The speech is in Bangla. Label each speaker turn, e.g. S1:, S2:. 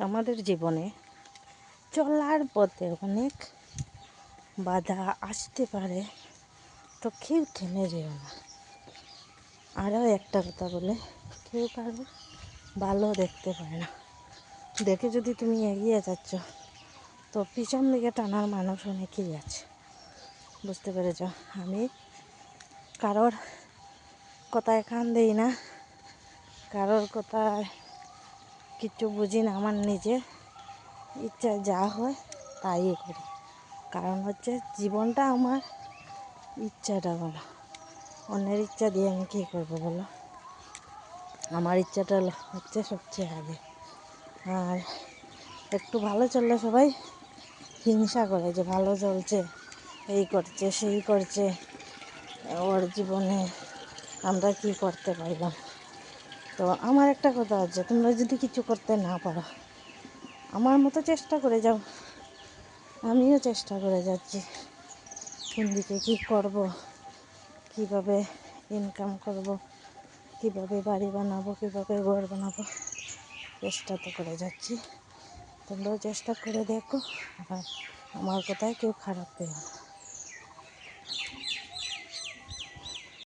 S1: আমাদের জীবনে চলার পথে অনেক বাধা আসতে পারে, তো কেউ থেমে যেও না। আরও একটা কথা বলে, কেউ কারোর ভালো দেখতে পায় না। দেখে যদি তুমি এগিয়ে যাচ্ছ, তো পিছন দিকে টানার মানুষ অনেকেই আছে। বুঝতে পেরেছ? আমি কারোর কথায় কান দেই না, কারোর কথায় কিছু বুঝি না। আমার নিজের ইচ্ছা যা হয় তাই করি। কারণ হচ্ছে জীবনটা আমার ইচ্ছাটা বলো, অন্যের ইচ্ছা দিয়ে আমি কী করবো বলো? আমার ইচ্ছাটা হচ্ছে সবচেয়ে আগে। আর একটু ভালো চললে সবাই হিংসা করে যে ভালো চলছে, এই করছে সেই করছে, ওর জীবনে আমরা কি করতে পারলাম। তো আমার একটা কথা আছে, তোমরা যদি কিছু করতে না পারো, আমার মতো চেষ্টা করে যাও। আমিও চেষ্টা করে যাচ্ছি, কোন দিকে কী করব, কীভাবে ইনকাম করব, কীভাবে বাড়ি বানাবো, কীভাবে ঘর বানাবো, চেষ্টা তো করে যাচ্ছি। তোমরাও চেষ্টা করে দেখো, আর আমার কথায় কেউ খারাপ পেও না।